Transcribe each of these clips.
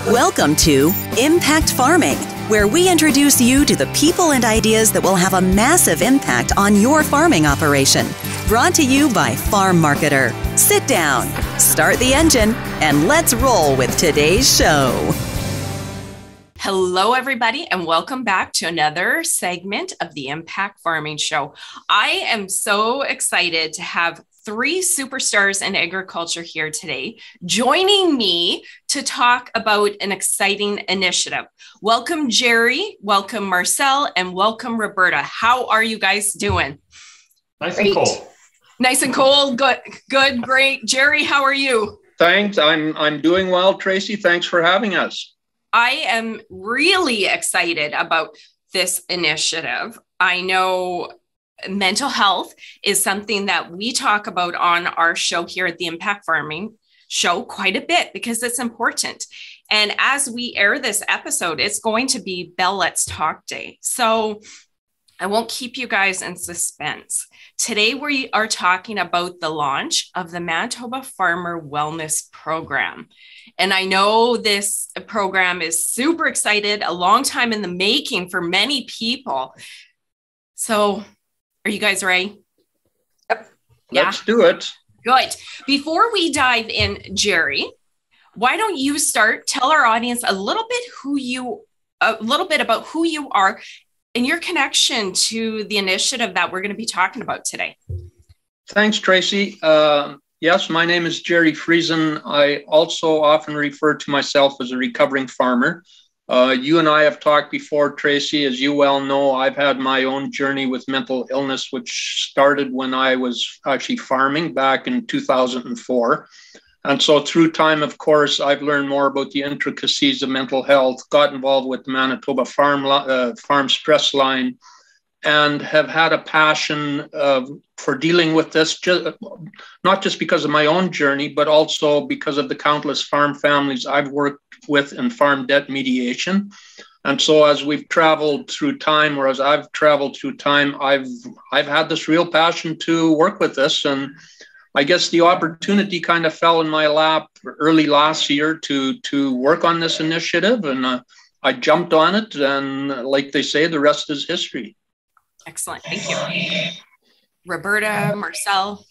Welcome to Impact Farming, where we introduce you to the people and ideas that will have a massive impact on your farming operation. Brought to you by Farm Marketer. Sit down, start the engine, and let's roll with today's show. Hello, everybody, and welcome back to another segment of the Impact Farming Show. I am so excited to have three superstars in agriculture here today, joining me to talk about an exciting initiative. Welcome, Gerry, welcome, Marcel, and welcome, Roberta. How are you guys doing? Nice and cold. Nice and cold. Good, great. Gerry, how are you? Thanks. I'm doing well, Tracy. Thanks for having us. I am really excited about this initiative. I know mental health is something that we talk about on our show here at the Impact Farming Show quite a bit because it's important. And as we air this episode, it's going to be Bell Let's Talk Day. So I won't keep you guys in suspense. Today, we are talking about the launch of the Manitoba Farmer Wellness Program. And I know this program is super excited, a long time in the making for many people. So are you guys ready? Yep. Yeah. Let's do it. Good. Before we dive in, Gerry, why don't you start? Tell our audience a little bit about who you are and your connection to the initiative that we're going to be talking about today. Thanks, Tracy. Yes, my name is Gerry Friesen. I also often refer to myself as a recovering farmer. You and I have talked before, Tracy. As you well know, I've had my own journey with mental illness, which started when I was actually farming back in 2004. And so through time, of course, I've learned more about the intricacies of mental health, got involved with the Manitoba Farm Stress Line, and have had a passion for dealing with this, not just because of my own journey, but also because of the countless farm families I've worked with in farm debt mediation. And so as we've traveled through time, or as I've traveled through time, I've had this real passion to work with this. And I guess the opportunity kind of fell in my lap early last year to work on this initiative. And I jumped on it. And like they say, the rest is history. Excellent. Thank you. Roberta, Marcel,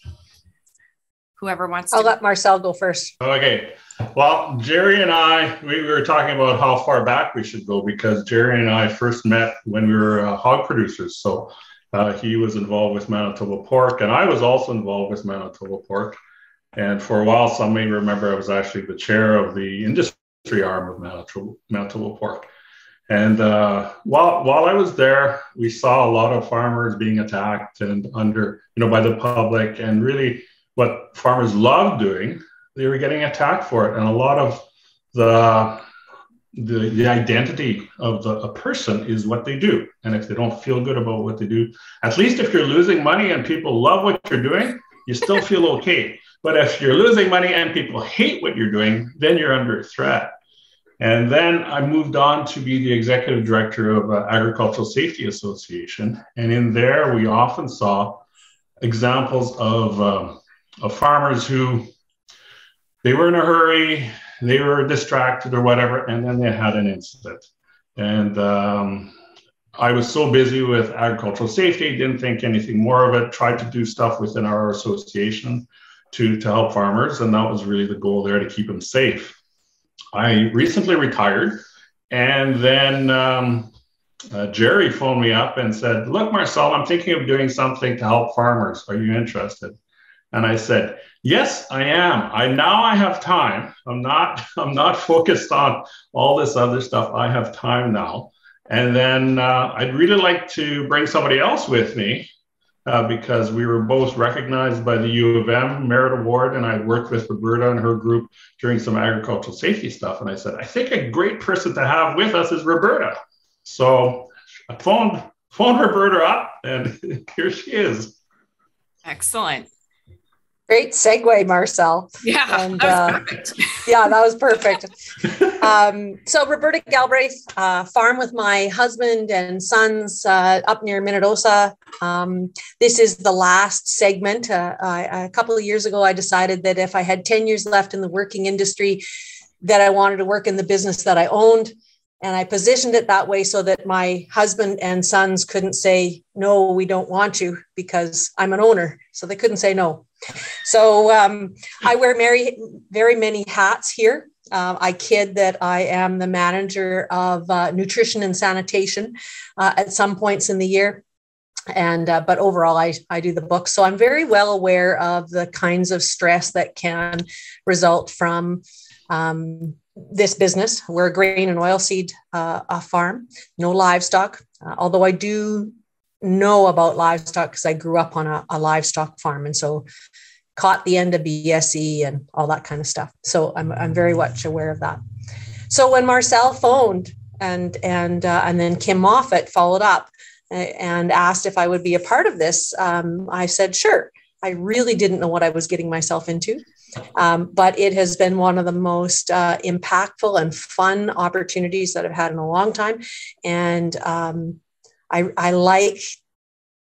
whoever wants to. I'll let Marcel go first. Okay. Well, Gerry and I, we were talking about how far back we should go because Gerry and I first met when we were hog producers. So he was involved with Manitoba Pork, and I was also involved with Manitoba Pork. And for a while, some may remember I was actually the chair of the industry arm of Manitoba Pork. And while I was there, we saw a lot of farmers being attacked and by the public, and really what farmers love doing, they were getting attacked for it. And a lot of the identity of a person is what they do. And if they don't feel good about what they do, at least if you're losing money and people love what you're doing, you still feel okay. But if you're losing money and people hate what you're doing, then you're under threat. And then I moved on to be the executive director of Agricultural Safety Association. And in there, we often saw examples of farmers who, they were in a hurry, they were distracted or whatever, and then they had an incident. And I was so busy with agricultural safety, didn't think anything more of it, tried to do stuff within our association to help farmers. And that was really the goal there, to keep them safe. I recently retired, and then Gerry phoned me up and said, "Look, Marcel, I'm thinking of doing something to help farmers. Are you interested?" And I said, "Yes, I am. I have time. I'm not focused on all this other stuff. I have time now. And then I'd really like to bring somebody else with me because we were both recognized by the U of M Merit Award, and I worked with Roberta and her group during some agricultural safety stuff. And I said, I think a great person to have with us is Roberta." So I phoned Roberta up, and here she is. Excellent. Great segue, Marcel. Yeah, and, that was perfect. Yeah, that was perfect. So Roberta Galbraith, farm with my husband and sons up near Minnedosa. This is the last segment. A couple of years ago, I decided that if I had 10 years left in the working industry, that I wanted to work in the business that I owned. And I positioned it that way so that my husband and sons couldn't say, no, we don't want you, because I'm an owner. So they couldn't say no. So I wear very many hats here. I kid that I am the manager of nutrition and sanitation at some points in the year. But overall, I do the book. So I'm very well aware of the kinds of stress that can result from this business. We're a grain and oilseed farm, no livestock, although I do know about livestock because I grew up on a livestock farm. And so caught the end of BSE and all that kind of stuff. So I'm very much aware of that. So when Marcel phoned and then Kim Moffat followed up and asked if I would be a part of this, I said, sure. I really didn't know what I was getting myself into. But it has been one of the most impactful and fun opportunities that I've had in a long time. And I like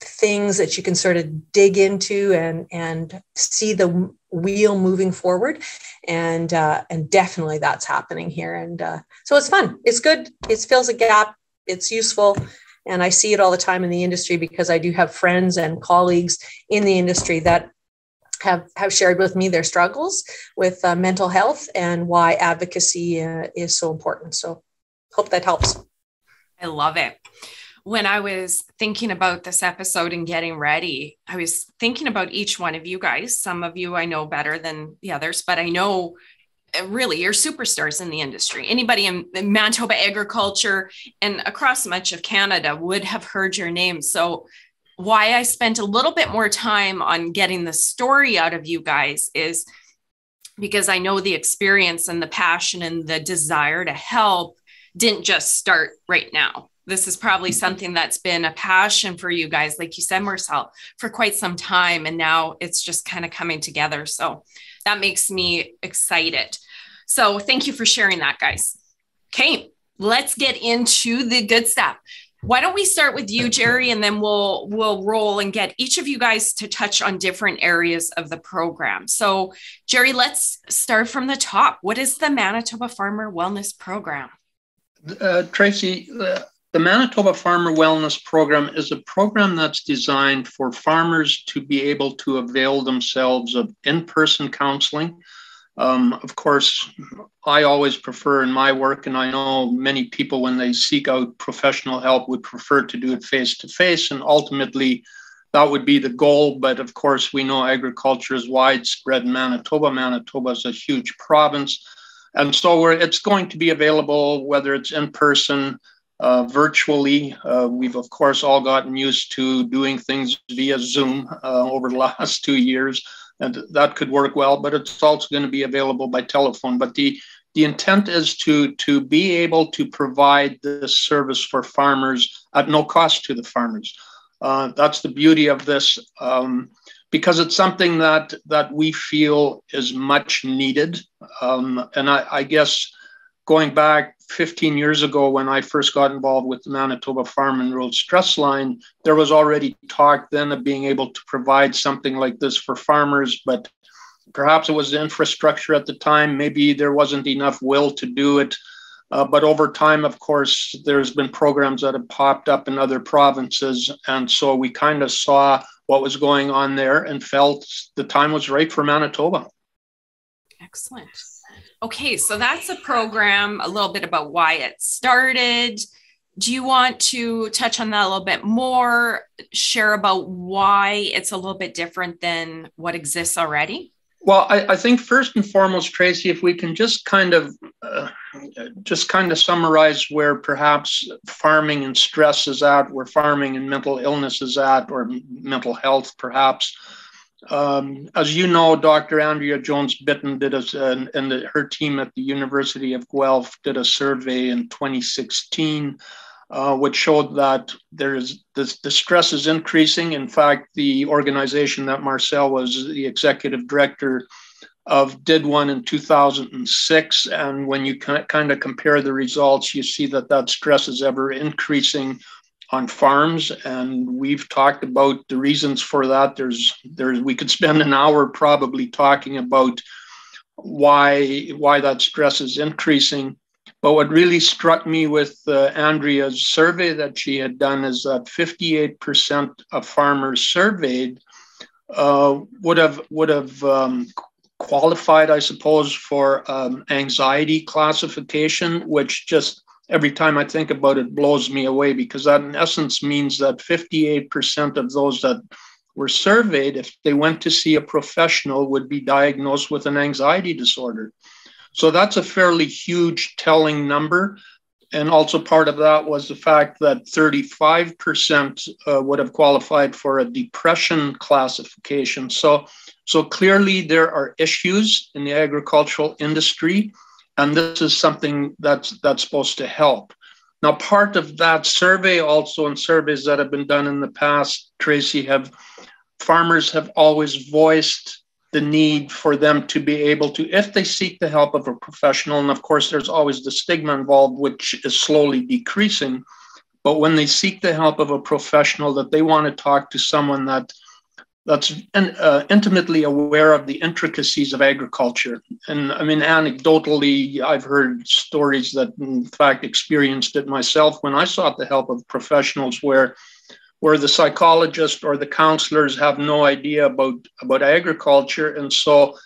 things that you can sort of dig into and see the wheel moving forward. And definitely that's happening here. And so it's fun. It's good. It fills a gap. It's useful. And I see it all the time in the industry because I do have friends and colleagues in the industry that have shared with me their struggles with mental health and why advocacy is so important. So hope that helps. I love it. When I was thinking about this episode and getting ready, I was thinking about each one of you guys. Some of you I know better than the others, but I know really you're superstars in the industry. Anybody in Manitoba agriculture and across much of Canada would have heard your name. So why I spent a little bit more time on getting the story out of you guys is because I know the experience and the passion and the desire to help didn't just start right now. This is probably something that's been a passion for you guys, like you said, Marcel, for quite some time. And now it's just kind of coming together. So that makes me excited. So thank you for sharing that, guys. Okay, let's get into the good stuff. Why don't we start with you, Gerry, and then we'll roll and get each of you guys to touch on different areas of the program. So Gerry, let's start from the top. What is the Manitoba Farmer Wellness Program? Tracy, the Manitoba Farmer Wellness Program is a program that's designed for farmers to be able to avail themselves of in-person counseling. Of course, I always prefer in my work, and I know many people when they seek out professional help would prefer to do it face-to-face, and ultimately that would be the goal. But of course, we know agriculture is widespread in Manitoba. Manitoba is a huge province. And so it's going to be available, whether it's in person, virtually. We've, of course, all gotten used to doing things via Zoom over the last 2 years, and that could work well, but it's also going to be available by telephone. But the intent is to be able to provide this service for farmers at no cost to the farmers. That's the beauty of this, because it's something that we feel is much needed. And I guess going back 15 years ago, when I first got involved with the Manitoba Farm and Rural Stress Line, there was already talk then of being able to provide something like this for farmers, but perhaps it was the infrastructure at the time. Maybe there wasn't enough will to do it. But over time, of course, there's been programs that have popped up in other provinces. And so we kind of saw what was going on there and felt the time was right for Manitoba. Excellent. Okay, so that's a program, a little bit about why it started. Do you want to touch on that a little bit more, share about why it's a little bit different than what exists already? Well, I think first and foremost, Tracy, if we can just kind of summarize where perhaps farming and stress is at, where farming and mental illness is at, or mental health perhaps. As you know, Dr. Andrea Jones-Bitten did and her team at the University of Guelph did a survey in 2016, which showed that the stress is increasing. In fact, the organization that Marcel was the executive director of did one in 2006. And when you kind of compare the results, you see that stress is ever increasing on farms, and we've talked about the reasons for that. We could spend an hour probably talking about why that stress is increasing. But what really struck me with Andrea's survey that she had done is that 58% of farmers surveyed would have qualified, I suppose, for anxiety classification, which just every time I think about it blows me away, because that in essence means that 58% of those that were surveyed, if they went to see a professional, would be diagnosed with an anxiety disorder. So that's a fairly huge telling number. And also part of that was the fact that 35% would have qualified for a depression classification. So clearly there are issues in the agricultural industry, and this is something that's supposed to help. Now, part of that survey also, and surveys that have been done in the past, Tracy, farmers have always voiced the need for them to be able to, if they seek the help of a professional, and of course there's always the stigma involved, which is slowly decreasing, but when they seek the help of a professional, that they want to talk to someone that's intimately aware of the intricacies of agriculture. And I mean, anecdotally, I've heard stories that in fact experienced it myself when I sought the help of professionals where the psychologist or the counselors have no idea about agriculture. And so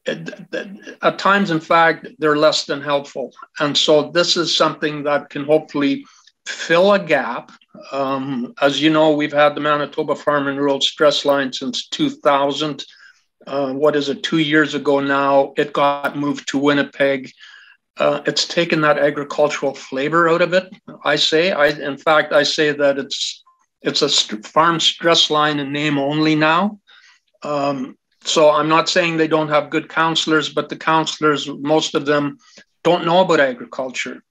at times, in fact, they're less than helpful. And so this is something that can hopefully fill a gap. As you know, we've had the Manitoba Farm and Rural Stress Line since 2000. 2 years ago now, it got moved to Winnipeg. It's taken that agricultural flavor out of it, I say. In fact, I say that it's a farm stress line in name only now. So I'm not saying they don't have good counselors, but the counselors, most of them don't know about agriculture.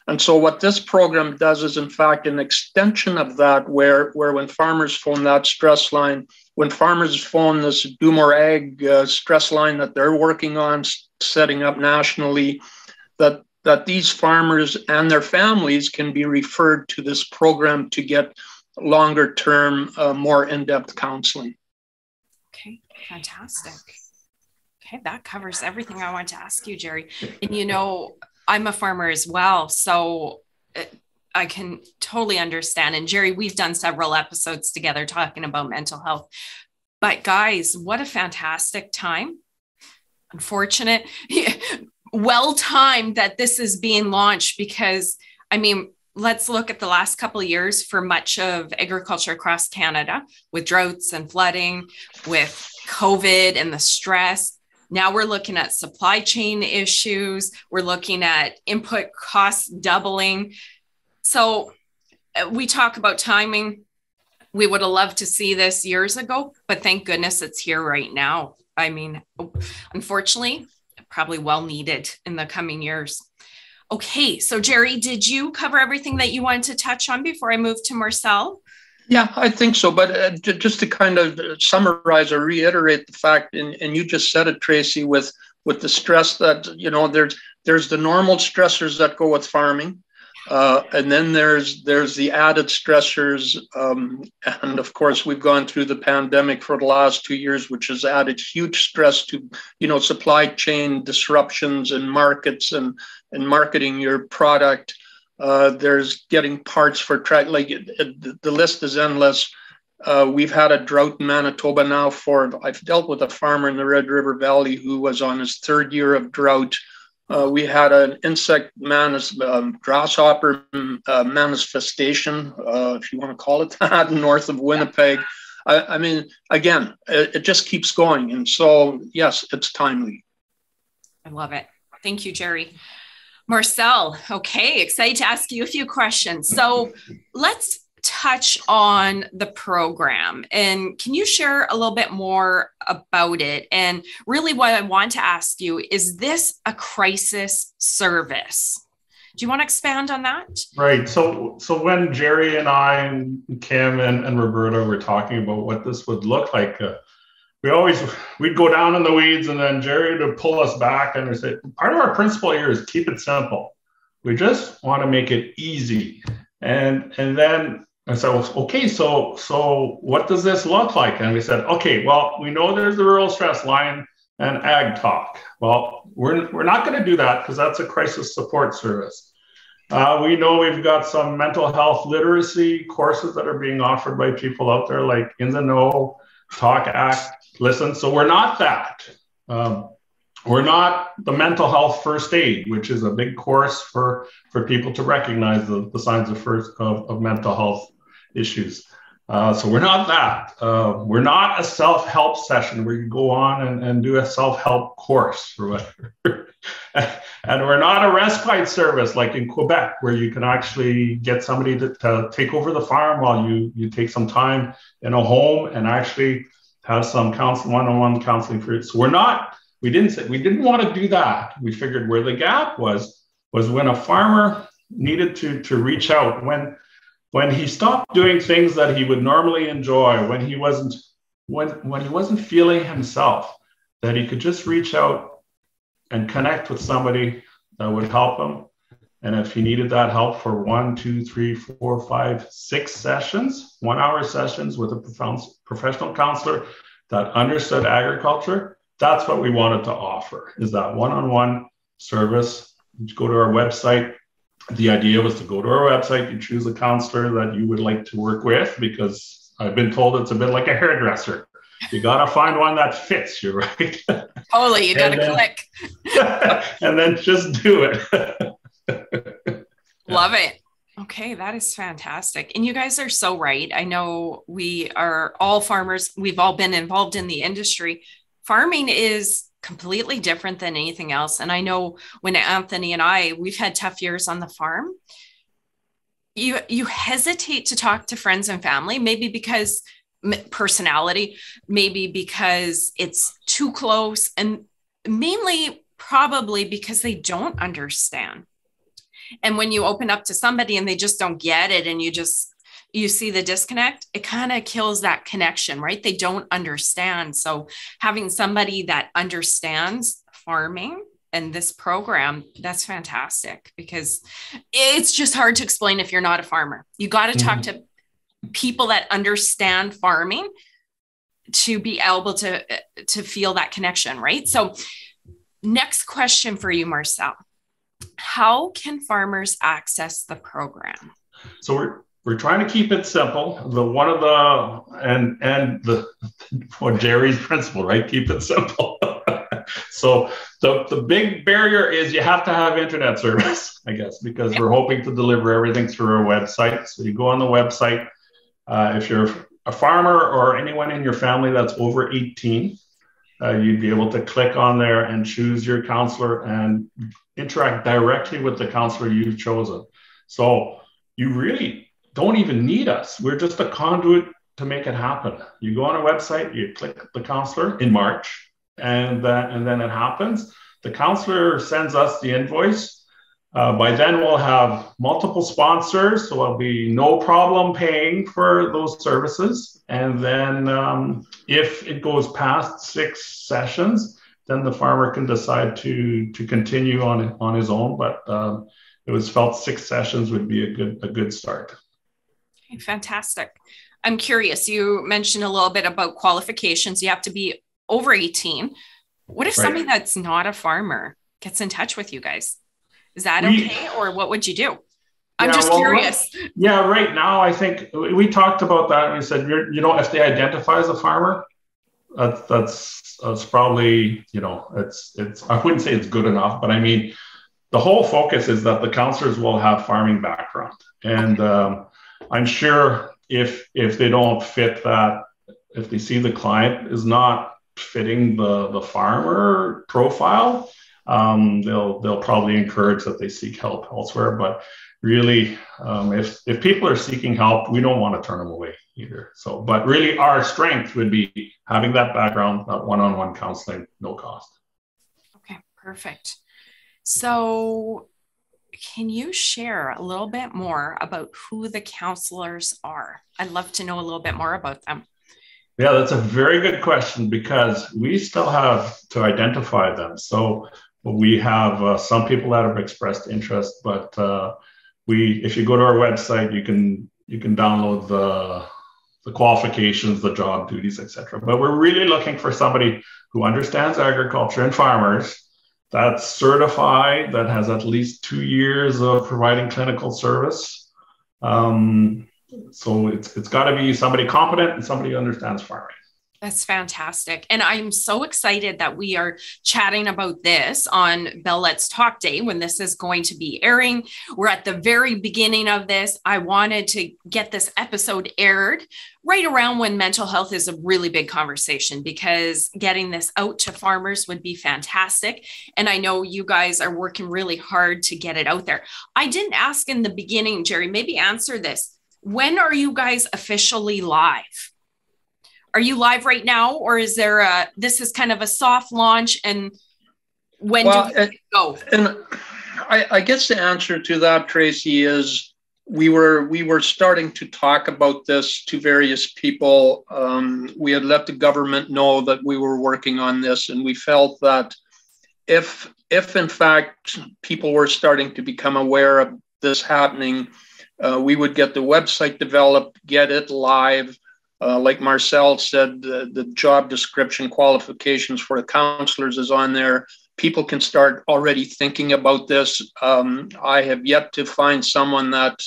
And so what this program does is, in fact, an extension of that, where when farmers phone that stress line, when farmers phone this Do More Ag stress line that they're working on setting up nationally, that these farmers and their families can be referred to this program to get longer term, more in-depth counseling. Okay, fantastic. Okay, that covers everything I want to ask you, Gerry. And you know, I'm a farmer as well, so I can totally understand. And Gerry, we've done several episodes together talking about mental health. But guys, what a fantastic time. Unfortunate, well-timed that this is being launched, because, I mean, let's look at the last couple of years for much of agriculture across Canada, with droughts and flooding, with COVID and the stress. Now we're looking at supply chain issues. We're looking at input costs doubling. So we talk about timing. We would have loved to see this years ago, but thank goodness it's here right now. I mean, unfortunately, probably well needed in the coming years. Okay, so Gerry, did you cover everything that you wanted to touch on before I move to Marcel? Yeah, I think so. But just to kind of summarize or reiterate the fact, and you just said it, Tracy, with the stress that, you know, there's the normal stressors that go with farming. And then there's the added stressors. And of course, we've gone through the pandemic for the last 2 years, which has added huge stress to, you know, supply chain disruptions in markets and marketing your product. There's getting parts for the list is endless. We've had a drought in Manitoba now I've dealt with a farmer in the Red River Valley who was on his third year of drought. We had an grasshopper manifestation, if you want to call it that, north of Winnipeg. I mean, again, it just keeps going. And so, yes, it's timely. I love it. Thank you, Gerry. Marcel, okay, excited to ask you a few questions. So let's touch on the program. And can you share a little bit more about it? And really what I want to ask you, is this a crisis service? Do you want to expand on that? Right. So when Gerry and I and Kim and Roberta were talking about what this would look like, we'd go down in the weeds, and then Gerry would pull us back and say, part of our principle here is keep it simple. We just want to make it easy. And then I said, okay, so what does this look like? And we said, okay, well, we know there's the rural stress line. and ag talk. Well, we're not going to do that because that's a crisis support service. We know we've got some mental health literacy courses that are being offered by people out there like In the Know, Talk, Act, Listen. So we're not that. We're not the mental health first aid, which is a big course for people to recognize the signs of mental health issues. So we're not that. We're not a self-help session where you go on and do a self-help course or whatever. And we're not a respite service like in Quebec, where you can actually get somebody to take over the farm while you take some time in a home and actually have some one-on-one counseling for it. So we didn't want to do that. We figured where the gap was when a farmer needed to reach out, when he stopped doing things that he would normally enjoy, when he wasn't feeling himself, that he could just reach out and connect with somebody that would help him. And if he needed that help for 1, 2, 3, 4, 5, 6 sessions, 1-hour sessions with a professional counselor that understood agriculture, that's what we wanted to offer, is that one-on-one service. You go to our website. The idea was to go to our website, you choose a counselor that you would like to work with, because I've been told it's a bit like a hairdresser. You got to find one that fits you, right? Totally, you got to click. And then just do it. Love it. Okay, that is fantastic. And you guys are so right. I know we are all farmers. We've all been involved in the industry. Farming is completely different than anything else. And I know when Anthony and we've had tough years on the farm, you hesitate to talk to friends and family, maybe because personality, maybe because it's too close, and mainly probably because they don't understand. And when you open up to somebody and they just don't get it, and you see the disconnect, it kind of kills that connection, right? They don't understand. So having somebody that understands farming and this program, that's fantastic, because it's just hard to explain if you're not a farmer. You got to talk to people that understand farming to be able to feel that connection, right? So next question for you, Marcel. How can farmers access the program? So we're trying to keep it simple. For Gerry's principle, right? Keep it simple. So the big barrier is you have to have internet service, I guess, because we're hoping to deliver everything through our website. So you go on the website. If you're a farmer or anyone in your family that's over 18, you'd be able to click on there and choose your counselor and interact directly with the counselor you've chosen. So you really don't even need us. We're just a conduit to make it happen. You go on a website, you click the counselor in March, and then it happens. The counselor sends us the invoice. By then we'll have multiple sponsors, so there'll be no problem paying for those services. And then if it goes past 6 sessions, then the farmer can decide to continue on his own. But it was felt 6 sessions would be a good start. Okay, fantastic. I'm curious, you mentioned a little bit about qualifications. You have to be over 18. What if somebody that's not a farmer gets in touch with you guys? Is that okay? Or what would you do? I'm just curious. Right now, I think we talked about that, and we said, if they identify as a farmer, that's probably, it's I wouldn't say it's good enough, but I mean, the whole focus is that the counselors will have farming background. And I'm sure if they don't fit that, if they see the client is not fitting the farmer profile, they'll probably encourage that they seek help elsewhere. But really, if people are seeking help, we don't want to turn them away either. So, but really our strength would be having that background, that one-on-one counseling, no cost. Okay, perfect. So can you share a little bit more about who the counselors are? I'd love to know a little bit more about them. Yeah, that's a very good question, because we still have to identify them. So we have some people that have expressed interest, but if you go to our website, you can download the qualifications, the job duties, etc. But we're really looking for somebody who understands agriculture and farmers, that's certified, that has at least 2 years of providing clinical service. So it's got to be somebody competent and somebody who understands farming. That's fantastic. And I'm so excited that we are chatting about this on Bell Let's Talk Day when this is going to be airing. We're at the very beginning of this. I wanted to get this episode aired right around when mental health is a really big conversation, because getting this out to farmers would be fantastic. And I know you guys are working really hard to get it out there. I didn't ask in the beginning, Gerry, maybe answer this. When are you guys officially live? Are you live right now, or is there this is kind of a soft launch, and when do we go? And I guess the answer to that, Tracy, is we were starting to talk about this to various people. We had let the government know that we were working on this, and we felt that if in fact people were starting to become aware of this happening, we would get the website developed, get it live. Like Marcel said, the job description qualifications for the counselors is on there. People can start already thinking about this. I have yet to find someone that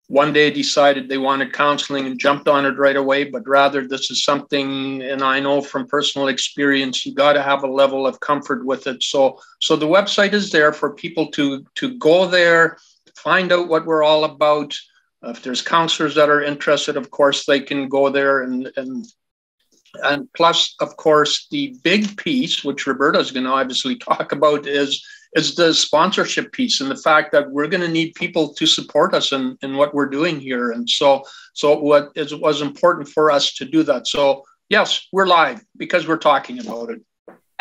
one day decided they wanted counseling and jumped on it right away, but rather this is something, and I know from personal experience, you got to have a level of comfort with it. So the website is there for people to go there, find out what we're all about. If there's counselors that are interested, of course, they can go there. And plus, of course, the big piece, which Roberta is going to obviously talk about, is the sponsorship piece and the fact that we're going to need people to support us in what we're doing here. And so it was important for us to do that. So, yes, we're live because we're talking about it.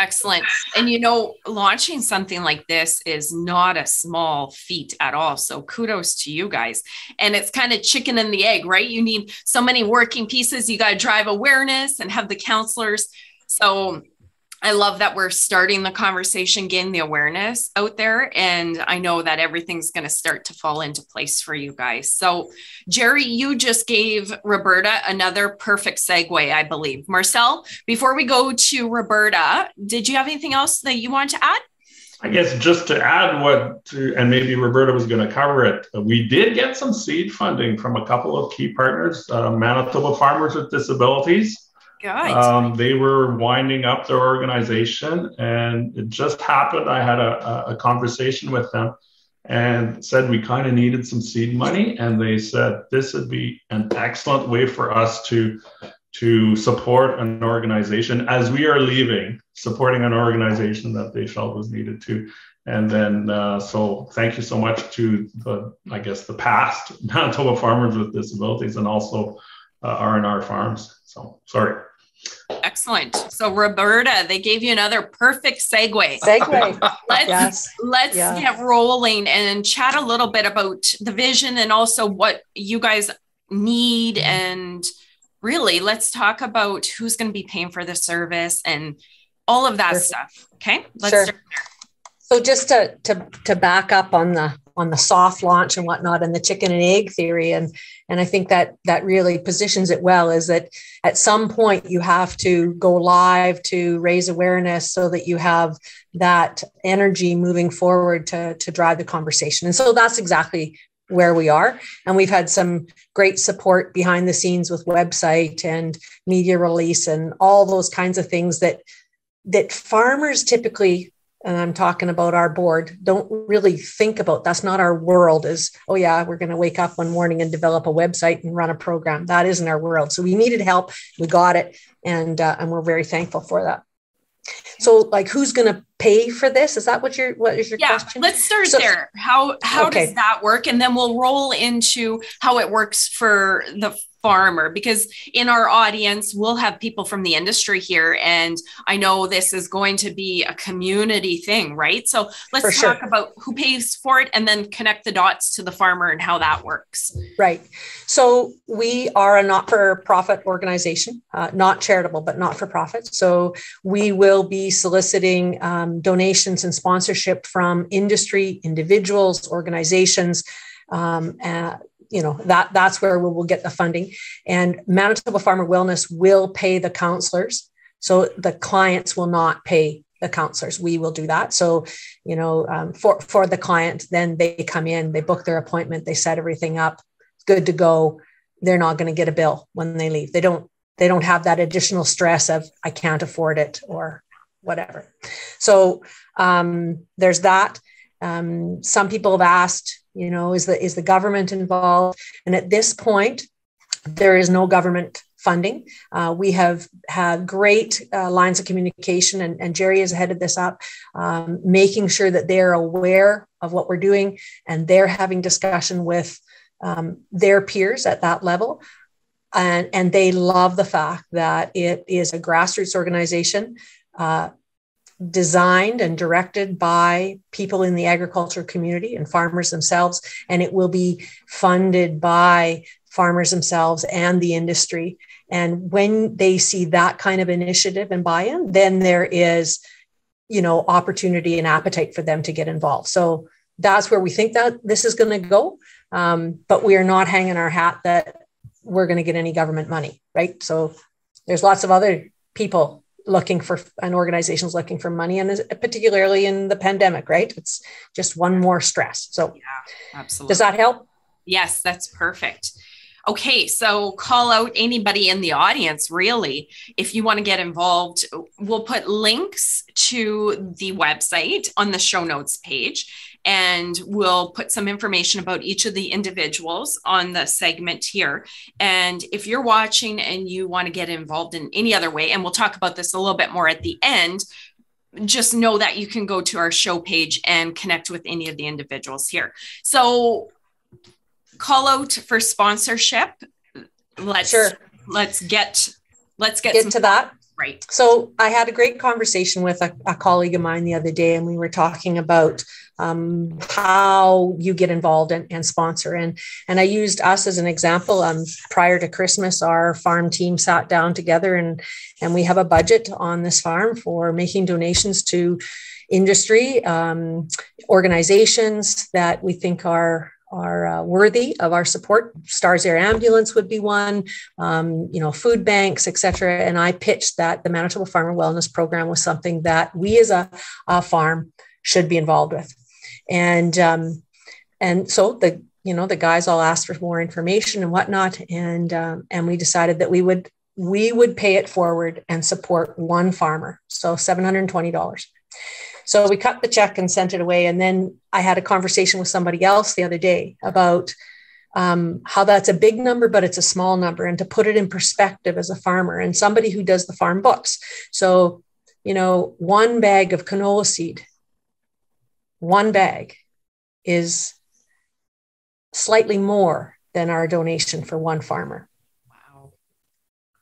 Excellent. And, you know, launching something like this is not a small feat at all. So kudos to you guys. And it's kind of chicken and the egg, right? You need so many working pieces. You got to drive awareness and have the counselors. So I love that we're starting the conversation, getting the awareness out there. And I know that everything's going to start to fall into place for you guys. So Gerry, you just gave Roberta another perfect segue, I believe. Marcel, before we go to Roberta, did you have anything else that you want to add? I guess just to add and maybe Roberta was going to cover it, we did get some seed funding from a couple of key partners, Manitoba Farmers with Disabilities. They were winding up their organization, and it just happened. I had a conversation with them and said we kind of needed some seed money, and they said this would be an excellent way for us to support an organization as we are leaving, supporting an organization that they felt was needed too. And then, so thank you so much to the past Manitoba Farmers with Disabilities and also R&R Farms. So sorry. Excellent. So Roberta, they gave you another perfect segue. Let's get rolling and chat a little bit about the vision and also what you guys need. And really, let's talk about who's going to be paying for the service and all of that stuff. Okay. Let's start there. So just to back up on the soft launch and whatnot and the chicken and egg theory. And I think that really positions it well, is that at some point you have to go live to raise awareness so that you have that energy moving forward to drive the conversation. And so that's exactly where we are. And we've had some great support behind the scenes with website and media release and all those kinds of things that farmers typically, and I'm talking about our board, don't really think about. That's not our world, is, oh yeah, we're going to wake up one morning and develop a website and run a program. That isn't our world. So we needed help. We got it. And we're very thankful for that. So like, who's going to pay for this? Is that what is your question? Let's start there. How does that work? And then we'll roll into how it works for the farmer, because in our audience, we'll have people from the industry here. And I know this is going to be a community thing, right? So let's talk about who pays for it and then connect the dots to the farmer and how that works. Right. So we are a not-for-profit organization, not charitable, but not-for-profit. So we will be soliciting donations and sponsorship from industry, individuals, organizations, that's where we will get the funding. And Manitoba Farmer Wellness will pay the counselors. So the clients will not pay the counselors. We will do that. So, for the client, then they come in, they book their appointment, they set everything up, good to go. They're not going to get a bill when they leave. They don't have that additional stress of, I can't afford it or whatever. So there's that. Some people have asked, is the government involved? And at this point, there is no government funding. We have had great lines of communication, and Gerry has headed this up, making sure that they're aware of what we're doing, and they're having discussion with their peers at that level. And they love the fact that it is a grassroots organization designed and directed by people in the agriculture community and farmers themselves, and it will be funded by farmers themselves and the industry. And when they see that kind of initiative and buy-in, then there is, opportunity and appetite for them to get involved. So that's where we think that this is going to go. But we are not hanging our hat that we're going to get any government money, right? So there's lots of other people looking for, and organizations looking for money, and particularly in the pandemic, right? It's just one more stress. So yeah, absolutely. Does that help? Yes, that's perfect. Okay, so call out anybody in the audience, really, if you want to get involved. We'll put links to the website on the show notes page, and we'll put some information about each of the individuals on the segment here. And if you're watching and you want to get involved in any other way, and we'll talk about this a little bit more at the end, just know that you can go to our show page and connect with any of the individuals here. So call out for sponsorship. Let's get to that. Right. So I had a great conversation with a colleague of mine the other day, and we were talking about how you get involved and sponsor. And I used us as an example. Prior to Christmas, our farm team sat down together, and we have a budget on this farm for making donations to industry, organizations that we think are worthy of our support. Stars Air Ambulance would be one, food banks, etc. And I pitched that the Manitoba Farmer Wellness Program was something that we as a farm should be involved with. And so the guys all asked for more information and whatnot. And we decided that we would pay it forward and support one farmer. So $720. So we cut the check and sent it away. And then I had a conversation with somebody else the other day about how that's a big number, but it's a small number, and to put it in perspective as a farmer and somebody who does the farm books. So, one bag of canola seed, one bag is slightly more than our donation for one farmer. Wow.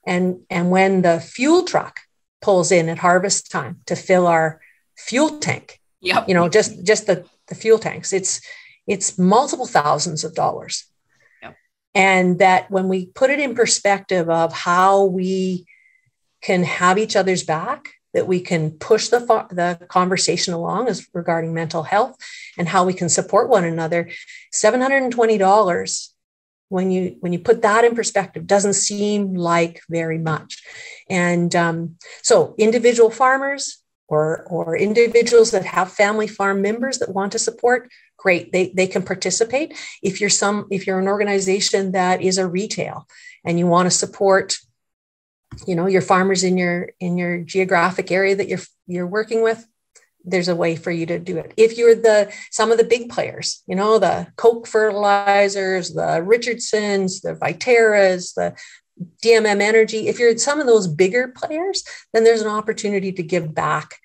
And when the fuel truck pulls in at harvest time to fill our fuel tank, yep. Just the fuel tanks, it's multiple thousands of dollars. Yep. And that when we put it in perspective of how we can have each other's back, that we can push the conversation along as regarding mental health, and how we can support one another, $720, when you put that in perspective, doesn't seem like very much. And so individual farmers, or individuals that have family farm members that want to support, great, they can participate. If you're an organization that is a retail and you want to support, your farmers in your geographic area that you're working with, there's a way for you to do it. If you're some of the big players, the Coke Fertilizers, the Richardsons, the Viteras, the DMM Energy, if you're some of those bigger players, then there's an opportunity to give back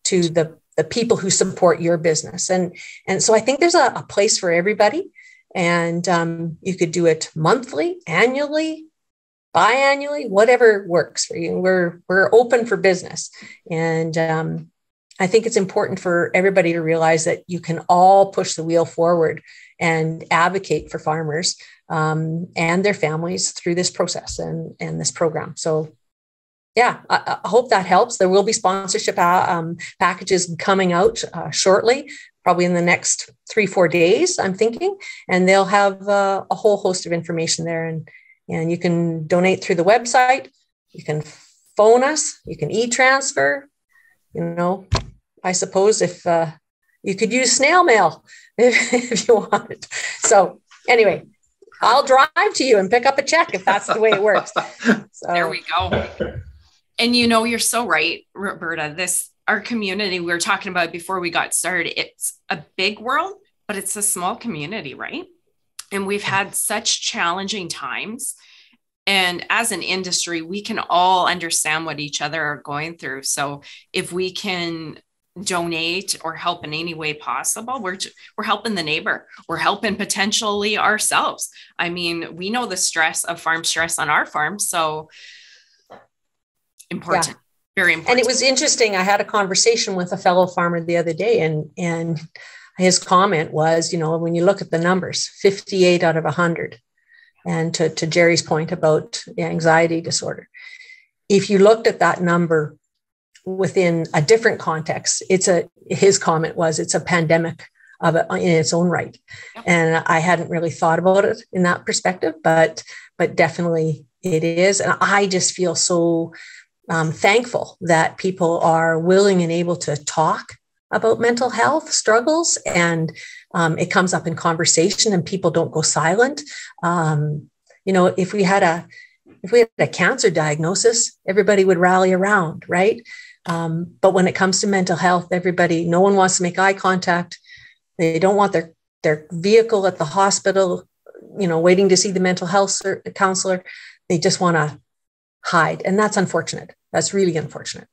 to the people who support your business. And so I think there's a place for everybody. And you could do it monthly, annually, biannually, whatever works for you. We're open for business. And I think it's important for everybody to realize that you can all push the wheel forward and advocate for farmers and their families through this process and this program. So yeah, I hope that helps. There will be sponsorship packages coming out shortly, probably in the next 3-4 days, I'm thinking, and they'll have a whole host of information there. And you can donate through the website. You can phone us. You can e-transfer. I suppose if you could use snail mail if you wanted. So anyway, I'll drive to you and pick up a check if that's the way it works. So there we go. And you're so right, Roberta. Our community, we were talking about before we got started, it's a big world, but it's a small community, right? And we've had such challenging times. And as an industry, we can all understand what each other are going through. So if we can donate or help in any way possible, we're helping the neighbor. We're helping potentially ourselves. I mean, we know the stress of farm stress on our farm. So important. Yeah. Very important. And it was interesting. I had a conversation with a fellow farmer the other day, and his comment was, when you look at the numbers, 58 out of 100. And to Gerry's point about the anxiety disorder, if you looked at that number within a different context, his comment was, it's a pandemic in its own right. Yep. And I hadn't really thought about it in that perspective, but definitely it is. And I just feel so thankful that people are willing and able to talk about mental health struggles, and it comes up in conversation and people don't go silent. If we had a cancer diagnosis, everybody would rally around, right? But when it comes to mental health, no one wants to make eye contact. They don't want their vehicle at the hospital, waiting to see the mental health counselor. They just want to hide. And that's unfortunate. That's really unfortunate.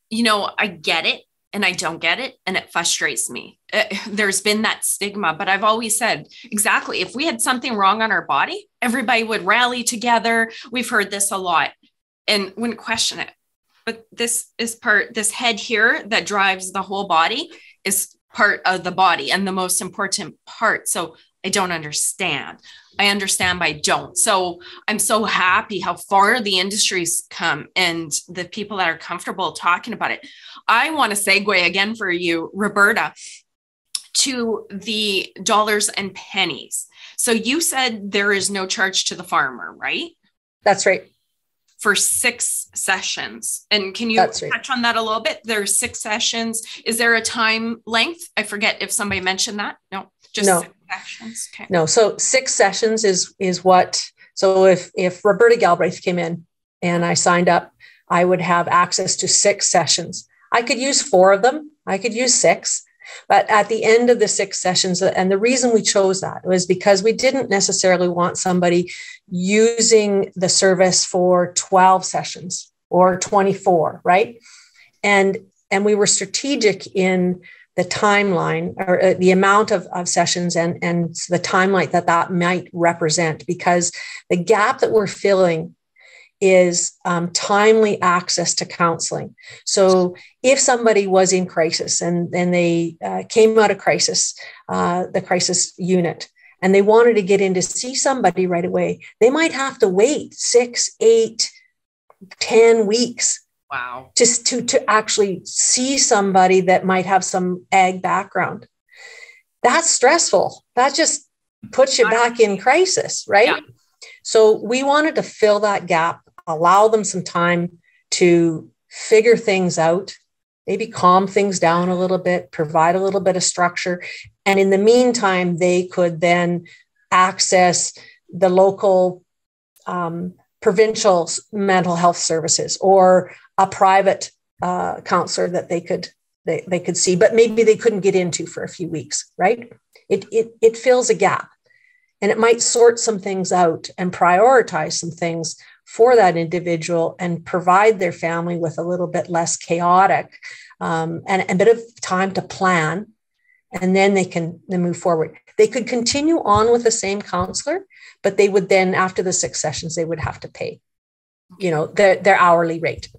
I get it and I don't get it. And it frustrates me. There's been that stigma, but I've always said, exactly, if we had something wrong on our body, everybody would rally together. We've heard this a lot and wouldn't question it. But this head here that drives the whole body is part of the body and the most important part. So I don't understand. I understand, but I don't. So I'm so happy how far the industry's come and the people that are comfortable talking about it. I want to segue again for you, Roberta, to the dollars and pennies. So you said there is no charge to the farmer, right? That's right. For 6 sessions. And can you touch on that a little bit? There's 6 sessions. Is there a time length? I forget if somebody mentioned that. No, just no. 6 sessions. Okay. No. So 6 sessions is what, so if Roberta Galbraith came in and I signed up, I would have access to 6 sessions. I could use 4 of them. I could use 6. But at the end of the 6 sessions, and the reason we chose that was because we didn't necessarily want somebody using the service for 12 sessions or 24, right? And we were strategic in the timeline or the amount of sessions and the timeline that might represent, because the gap that we're filling is timely access to counseling. So if somebody was in crisis and they came out of crisis, the crisis unit, and they wanted to get in to see somebody right away, they might have to wait 6, 8, 10 weeks. Wow. Just to actually see somebody that might have some ag background. That's stressful. That just puts you back in crisis, right? Yeah. So we wanted to fill that gap, allow them some time to figure things out, maybe calm things down a little bit, provide a little bit of structure. And in the meantime, they could then access the local provincial mental health services or a private counselor that they could see, but maybe they couldn't get into for a few weeks, right? It fills a gap, and it might sort some things out and prioritize some things for that individual and provide their family with a little bit less chaotic and a bit of time to plan. And then they can move forward. They could continue on with the same counselor, but they would then, after the 6 sessions, they would have to pay, their hourly rate.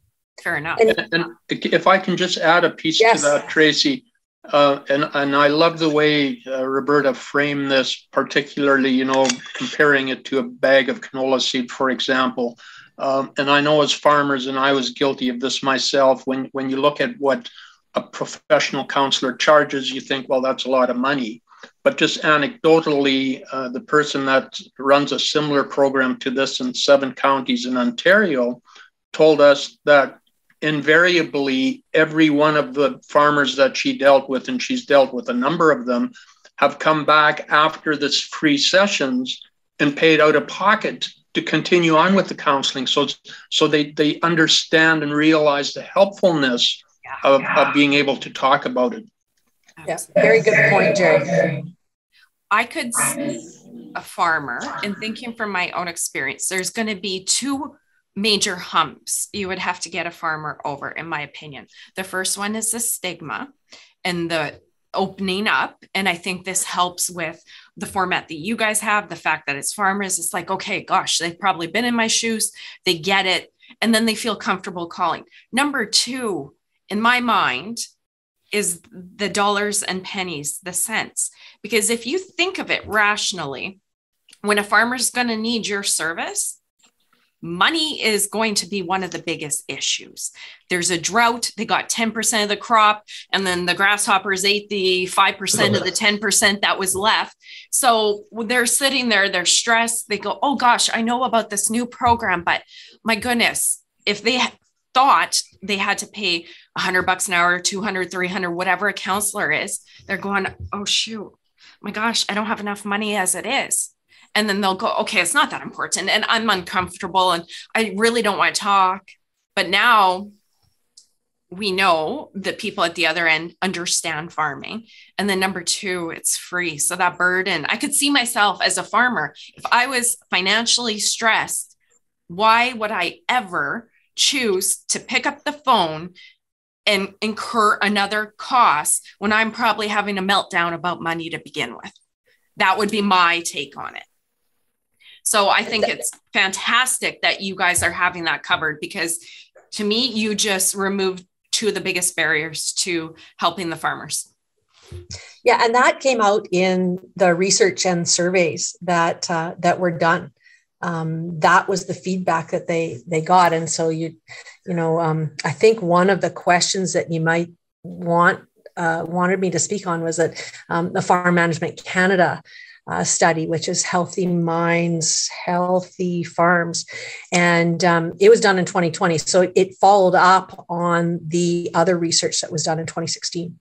Fair enough. And if I can just add a piece to that, Tracy, and I love the way Roberta framed this, particularly, comparing it to a bag of canola seed, for example. And I know as farmers, and I was guilty of this myself, when you look at what a professional counselor charges, you think, well, that's a lot of money. But just anecdotally, the person that runs a similar program to this in 7 counties in Ontario told us that invariably every one of the farmers that she dealt with, and she's dealt with a number of them, have come back after this free sessions and paid out of pocket to continue on with the counseling. So they understand and realize the helpfulness of being able to talk about it. Yes, very good point, Gerry. I could see a farmer, and thinking from my own experience, there's going to be 2 major humps you would have to get a farmer over, in my opinion. The first one is the stigma and the opening up. And I think this helps with the format that you guys have, the fact that it's farmers. It's like, okay, gosh, they've probably been in my shoes. They get it. And then they feel comfortable calling. Number 2, in my mind, is the dollars and pennies, the cents. Because if you think of it rationally, when a farmer's going to need your service, money is going to be one of the biggest issues. There's a drought. They got 10% of the crop, and then the grasshoppers ate the 5% of the 10% that was left. So they're sitting there, they're stressed. They go, oh gosh, I know about this new program, but my goodness, if they thought they had to pay $100 an hour, 200, 300, whatever a counselor is, they're going, oh shoot, my gosh, I don't have enough money as it is. And then they'll go, okay, it's not that important. And I'm uncomfortable and I really don't want to talk. But now we know that people at the other end understand farming. And then number 2, it's free. So that burden, I could see myself as a farmer. If I was financially stressed, why would I ever choose to pick up the phone and incur another cost when I'm probably having a meltdown about money to begin with? That would be my take on it. So I think it's fantastic that you guys are having that covered, because to me, you just removed 2 of the biggest barriers to helping the farmers. Yeah, and that came out in the research and surveys that were done. That was the feedback that they got. And so I think one of the questions that you might wanted me to speak on was that the Farm Management Canada study, which is Healthy Minds, Healthy Farms. And it was done in 2020. So it followed up on the other research that was done in 2016.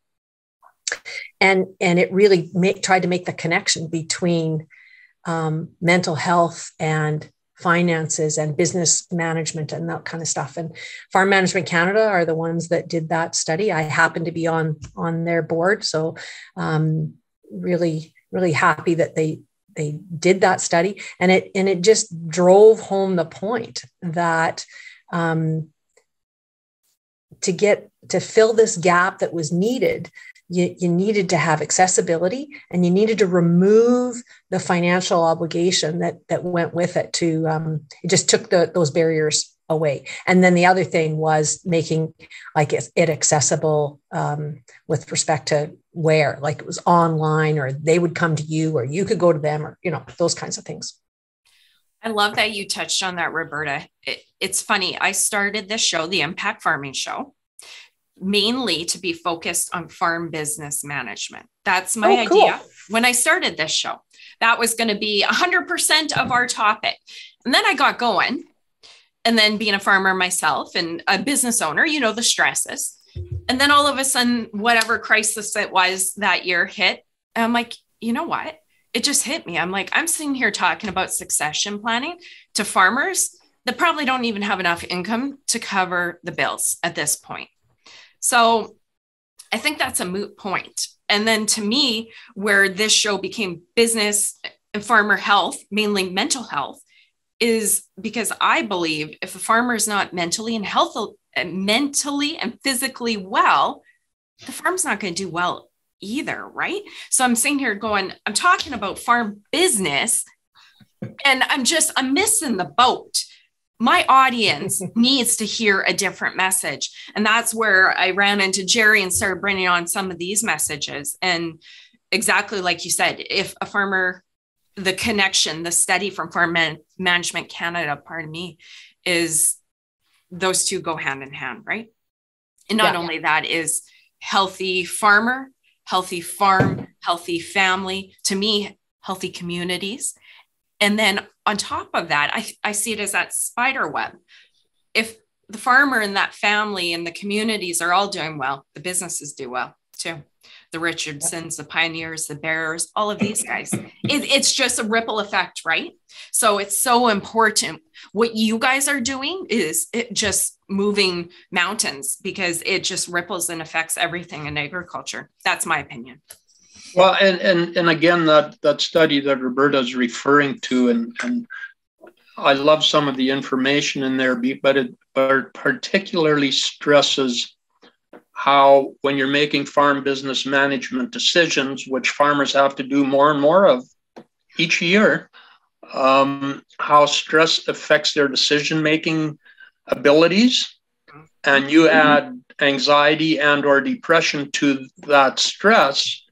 And it really tried to make the connection between mental health and finances and business management and that kind of stuff. And Farm Management Canada are the ones that did that study. I happen to be on their board. So really happy that they did that study. And it just drove home the point that to fill this gap that was needed, you needed to have accessibility, and you needed to remove the financial obligation that went with it. It just took those barriers away. And then the other thing was making it accessible with respect to where, like it was online, or they would come to you, or you could go to them, or those kinds of things. I love that you touched on that, Roberta. It's funny. I started this show, the Impact Farming Show, mainly to be focused on farm business management. That's my idea. Cool. When I started this show, that was going to be 100% of our topic. And then I got going, and then being a farmer myself and a business owner, the stresses. And then all of a sudden, whatever crisis it was that year hit. And I'm like, you know what? It just hit me. I'm like, I'm sitting here talking about succession planning to farmers that probably don't even have enough income to cover the bills at this point. So I think that's a moot point. And then to me, where this show became business and farmer health, mainly mental health, is because I believe if a farmer is not mentally and physically well, the farm's not going to do well either, right? So I'm sitting here going, I'm talking about farm business, and I'm missing the boat. My audience needs to hear a different message. And that's where I ran into Gerry and started bringing on some of these messages. And exactly like you said, if a farmer, the connection, the study from Farm Management Canada, is those 2 go hand in hand, right? And not only that is healthy farmer, healthy farm, healthy family, to me, healthy communities. And then on top of that, I see it as that spider web. If the farmer and that family and the communities are all doing well, the businesses do well too. The Richardsons, the Pioneers, the Bearers, all of these guys. It's just a ripple effect, right? So it's so important. What you guys are doing is just moving mountains, because it just ripples and affects everything in agriculture. That's my opinion. Well, and again, that study that Roberta is referring to, and I love some of the information in there, but it particularly stresses how when you're making farm business management decisions, which farmers have to do more and more of each year, how stress affects their decision-making abilities. And you add anxiety and or depression to that stress,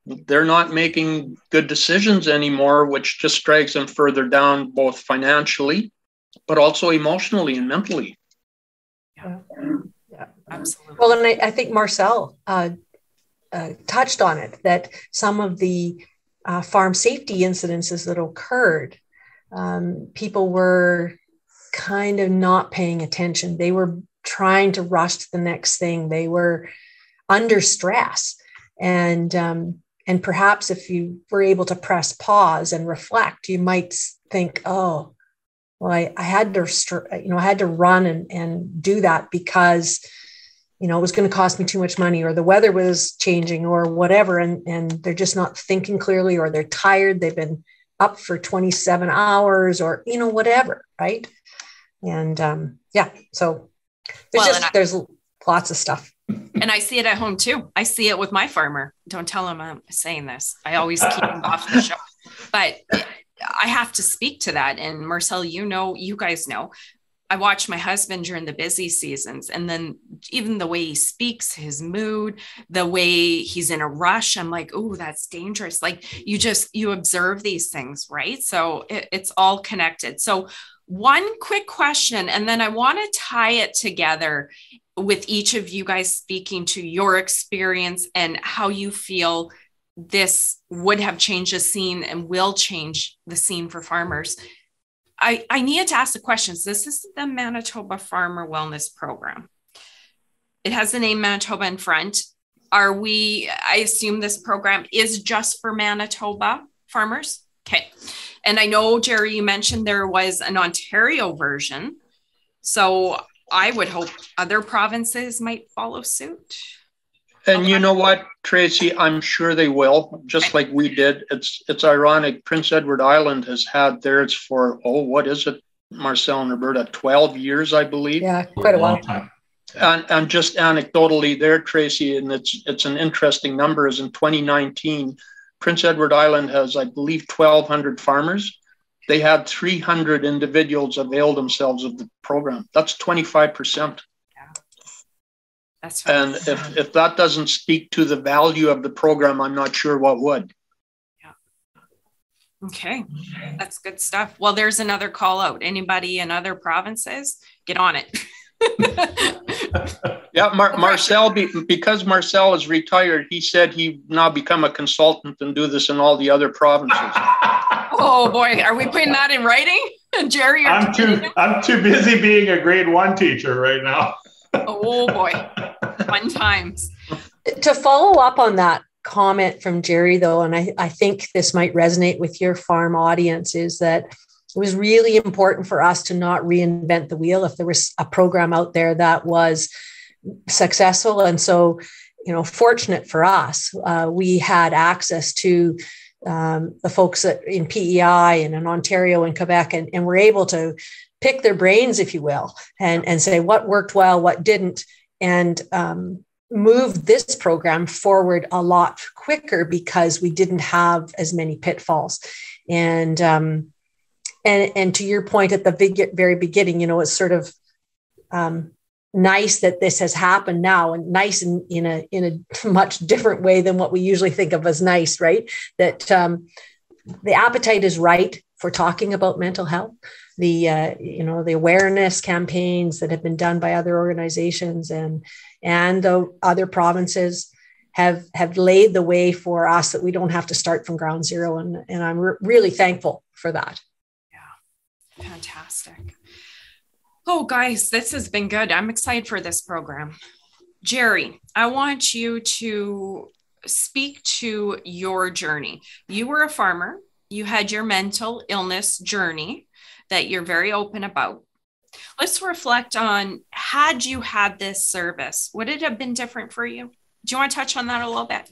they're not making good decisions anymore, which just drags them further down, both financially, but also emotionally and mentally. Yeah. Absolutely. Well, and I think Marcel touched on it, that some of the farm safety incidences that occurred, people were kind of not paying attention. They were trying to rush to the next thing. They were under stress. And perhaps if you were able to press pause and reflect, you might think, oh, well, I had to run and do that because it was going to cost me too much money, or the weather was changing, or whatever. And they're just not thinking clearly, or they're tired. They've been up for 27 hours or, whatever. Right. And so there's lots of stuff. And I see it at home too. I see it with my farmer. Don't tell him I'm saying this. I always keep him off the show, but I have to speak to that. And Marcel, you guys know, I watch my husband during the busy seasons, and then even the way he speaks, his mood, the way he's in a rush, I'm like, oh, that's dangerous. Like you observe these things, right? So it's all connected. So one quick question, and then I want to tie it together with each of you guys speaking to your experience and how you feel this would have changed the scene and will change the scene for farmers. I needed to ask the questions. This is the Manitoba Farmer Wellness Program. It has the name Manitoba in front. I assume this program is just for Manitoba farmers? Okay. And I know, Gerry, you mentioned there was an Ontario version. So I would hope other provinces might follow suit. And you know what, Tracy, I'm sure they will, just like we did. It's ironic. Prince Edward Island has had theirs for, what is it, Marcel and Roberta, 12 years, I believe. Yeah, quite a while. And just anecdotally there, Tracy, and it's an interesting number, is in 2019, Prince Edward Island has, I believe, 1,200 farmers. They had 300 individuals avail themselves of the program. That's 25%. That's right. And if that doesn't speak to the value of the program, I'm not sure what would. Yeah. Okay. That's good stuff. Well, there's another call out. Anybody in other provinces, get on it. Yeah, Marcel, because Marcel is retired, he said he'd now become a consultant and do this in all the other provinces. Oh boy, are we putting that in writing? Gerry, I'm too busy being a grade 1 teacher right now. Oh boy, fun times. To follow up on that comment from Gerry, though, and I think this might resonate with your farm audience, is that it was really important for us to not reinvent the wheel if there was a program out there that was successful. And so, fortunate for us, we had access to the folks in PEI and in Ontario and Quebec, and we're able to pick their brains, if you will, and say what worked well, what didn't, and move this program forward a lot quicker because we didn't have as many pitfalls. And to your point at the very beginning, it's sort of nice that this has happened now, and nice in a much different way than what we usually think of as nice, right? That the appetite is right for talking about mental health. The awareness campaigns that have been done by other organizations, and and the other provinces have laid the way for us that we don't have to start from ground zero. And I'm really thankful for that. Yeah, fantastic. Oh, guys, this has been good. I'm excited for this program. Gerry, I want you to speak to your journey. You were a farmer. You had your mental illness journey that you're very open about. Let's reflect on, had you had this service, would it have been different for you? Do you want to touch on that a little bit?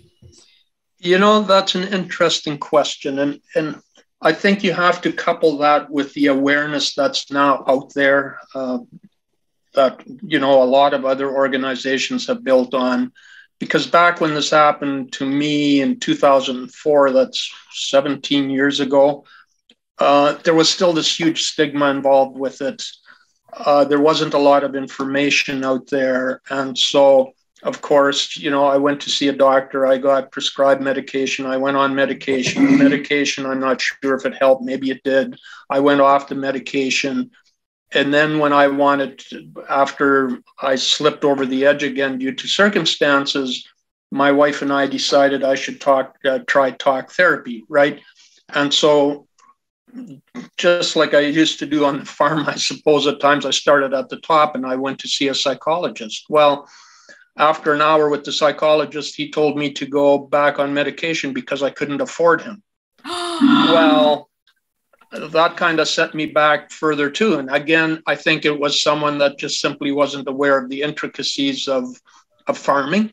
That's an interesting question. And I think you have to couple that with the awareness that's now out there that, a lot of other organizations have built on. Because back when this happened to me in 2004, that's 17 years ago, there was still this huge stigma involved with it. There wasn't a lot of information out there. And so, of course, I went to see a doctor. I got prescribed medication. I went on medication. The medication, I'm not sure if it helped. Maybe it did. I went off the medication. And then when after I slipped over the edge again due to circumstances, my wife and I decided I should try talk therapy, right? And so just like I used to do on the farm, I suppose at times I started at the top and I went to see a psychologist. Well, after an hour with the psychologist, he told me to go back on medication because I couldn't afford him. Well, that kind of set me back further too. And again, I think it was someone that just simply wasn't aware of the intricacies of farming.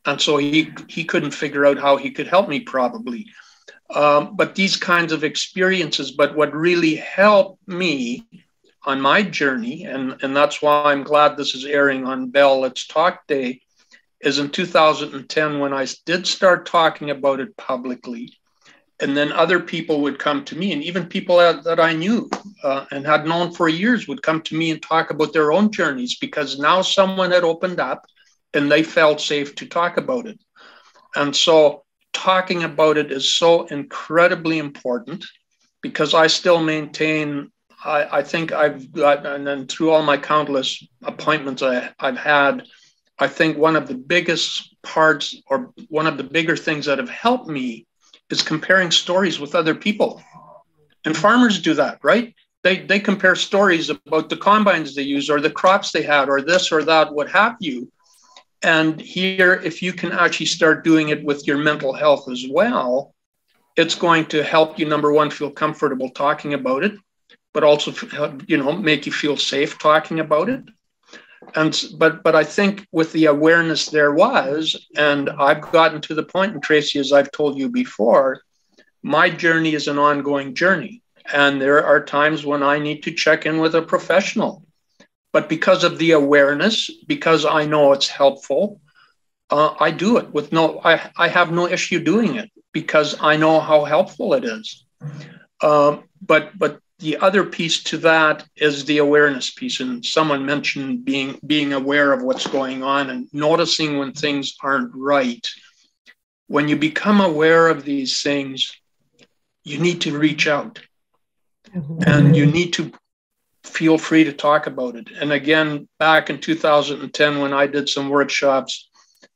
And so he couldn't figure out how he could help me probably. But these kinds of experiences, but what really helped me on my journey, and that's why I'm glad this is airing on Bell Let's Talk Day, is in 2010 when I did start talking about it publicly. And then other people would come to me, and even people that I knew and had known for years would come to me and talk about their own journeys, because now someone had opened up and they felt safe to talk about it. And so talking about it is so incredibly important, because I still maintain, I think I've got, and then through all my countless appointments I've had, I think one of the biggest parts, or one of the bigger things that have helped me, is comparing stories with other people. And farmers do that, right? They compare stories about the combines they use, or the crops they had, or this or that, what have you. And here, if you can actually start doing it with your mental health as well, it's going to help you, number one, feel comfortable talking about it, but also, make you feel safe talking about it. But I think with the awareness there was, and I've gotten to the point, and Tracy, as I've told you before, my journey is an ongoing journey. And there are times when I need to check in with a professional. But because of the awareness, because I know it's helpful, I do it with I have no issue doing it, because I know how helpful it is. But the other piece to that is the awareness piece. And someone mentioned being aware of what's going on and noticing when things aren't right. When you become aware of these things, you need to reach out. Mm-hmm. And you need to feel free to talk about it. And again, back in 2010, when I did some workshops,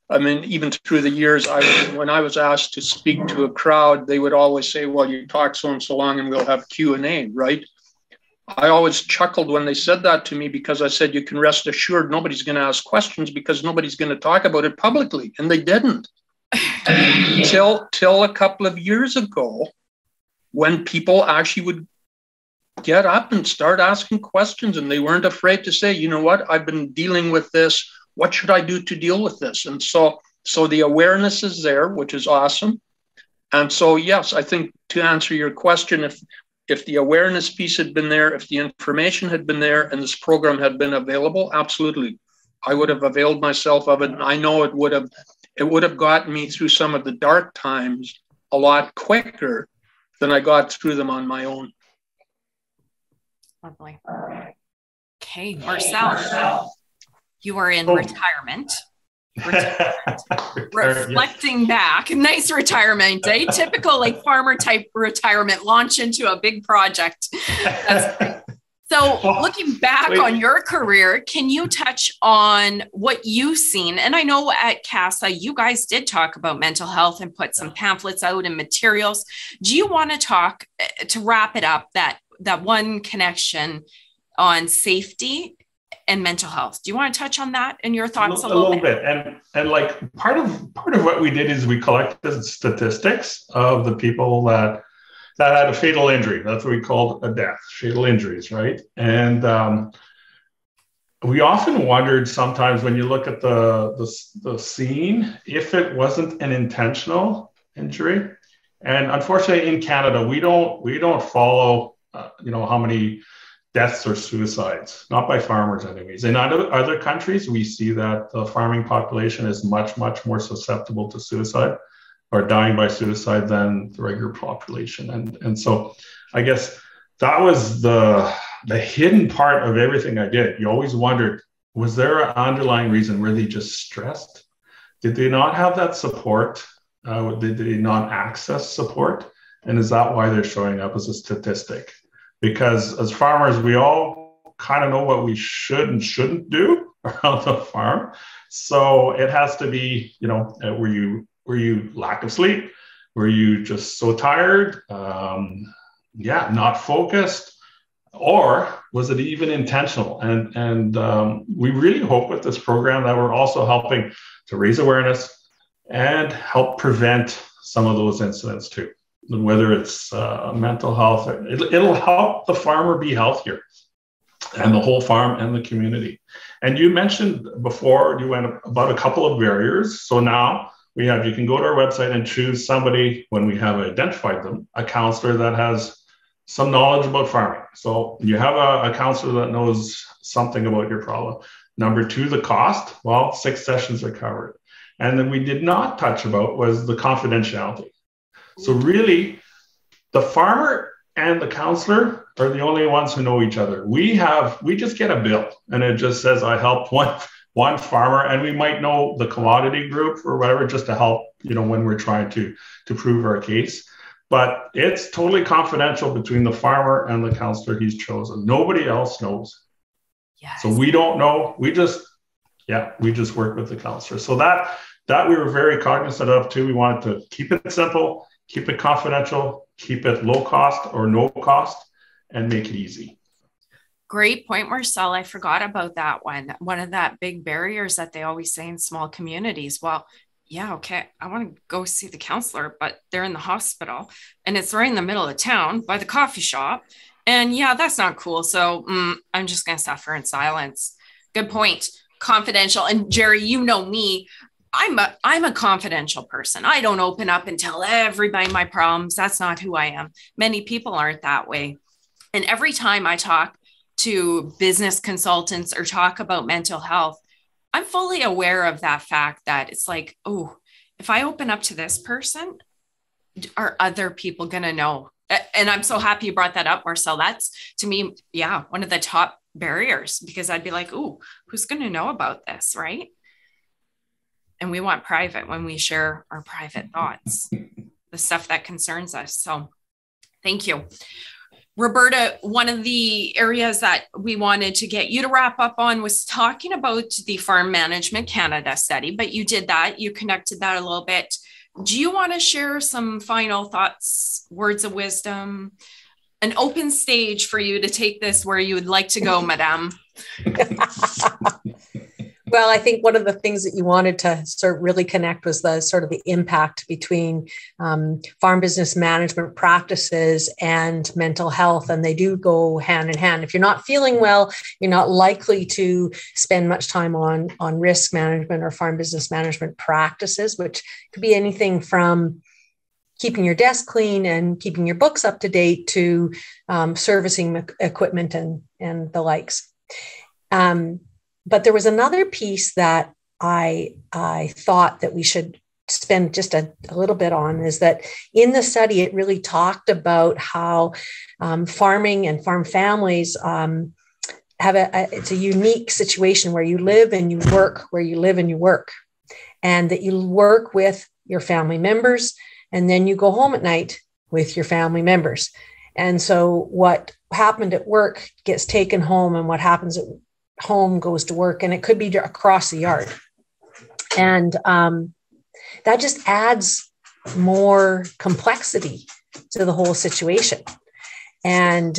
I mean, even through the years, when I was asked to speak to a crowd, they would always say, well, you talk so and so long and we'll have Q&A, right? I always chuckled when they said that to me, because I said, you can rest assured nobody's going to ask questions, because nobody's going to talk about it publicly. And they didn't. Till a couple of years ago, when people actually would get up and start asking questions, and they weren't afraid to say, you know what, I've been dealing with this. What should I do to deal with this? And so the awareness is there, which is awesome. And so, yes, I think to answer your question, if the awareness piece had been there, if the information had been there, and this program had been available, absolutely, I would have availed myself of it. And I know it would have gotten me through some of the dark times a lot quicker than I got through them on my own. Lovely. Okay, Marcel. You are in retirement. Reflecting back, nice retirement, eh? Typical like farmer type retirement, launch into a big project. That's great. So looking back on your career, can you touch on what you've seen? And I know at CASA, you guys did talk about mental health and put some pamphlets out and materials. Do you want to talk, to wrap it up, that one connection on safety and mental health? Do you want to touch on that and your thoughts a little bit? And like part of what we did is we collected statistics of the people that had a fatal injury. That's what we called a death, fatal injuries, right? And we often wondered sometimes when you look at the scene, if it wasn't an intentional injury. And unfortunately, in Canada, we don't follow, how many deaths or suicides, not by farmers anyways. In other countries, we see that the farming population is much, much more susceptible to suicide or dying by suicide than the regular population. And so I guess that was the hidden part of everything I did. You always wondered, was there an underlying reason? Were they just stressed? Did they not have that support? Did they not access support? And is that why they're showing up as a statistic? Because as farmers, we all kind of know what we should and shouldn't do around the farm. So it has to be, were you lack of sleep? Were you just so tired? Not focused? Or was it even intentional? And we really hope with this program that we're also helping to raise awareness and help prevent some of those incidents too. Whether it's mental health, it'll help the farmer be healthier and the whole farm and the community. And you mentioned before, you went about a couple of barriers. So now you can go to our website and choose somebody, when we have identified them, a counselor that has some knowledge about farming. So you have a counselor that knows something about your problem. Number two, the cost. Well, 6 sessions are covered. And then we did not touch about was the confidentiality. So really, the farmer and the counselor are the only ones who know each other. We just get a bill and it just says, I helped one farmer, and we might know the commodity group or whatever, just to help, when we're trying to prove our case. But it's totally confidential between the farmer and the counselor he's chosen. Nobody else knows. Yes. So we don't know. We just work with the counselor. So that we were very cognizant of too. We wanted to keep it simple, keep it confidential, keep it low cost or no cost, and make it easy. Great point, Marcel. I forgot about that one. One of that big barriers that they always say in small communities. Well, yeah, okay, I want to go see the counselor, but they're in the hospital and it's right in the middle of town by the coffee shop. And yeah, that's not cool. So I'm just going to suffer in silence. Good point. Confidential. And Gerry, you know me, I'm a confidential person. I don't open up and tell everybody my problems. That's not who I am. Many people aren't that way. And every time I talk to business consultants or talk about mental health, I'm fully aware of that fact that it's like, oh, if I open up to this person, are other people going to know? And I'm so happy you brought that up, Marcel. That's, to me, one of the top barriers, because I'd be like, oh, who's going to know about this, right? And we want private when we share our private thoughts, the stuff that concerns us. So thank you. Roberta, one of the areas that we wanted to get you to wrap up on was talking about the Farm Management Canada study, but you did that. You connected that a little bit. Do you want to share some final thoughts, words of wisdom, an open stage for you to take this where you would like to go, Madame? Well, I think one of the things that you wanted to sort of really connect was the sort of the impact between farm business management practices and mental health. And they do go hand in hand. If you're not feeling well, you're not likely to spend much time on risk management or farm business management practices, which could be anything from keeping your desk clean and keeping your books up to date to servicing equipment and the likes. But there was another piece that I thought that we should spend just a little bit on, is that in the study, it really talked about how farming and farm families it's a unique situation where you live and you work, where you live and you work, and that you work with your family members, and then you go home at night with your family members. And so what happened at work gets taken home, and what happens at home goes to work, and it could be across the yard. And that just adds more complexity to the whole situation. And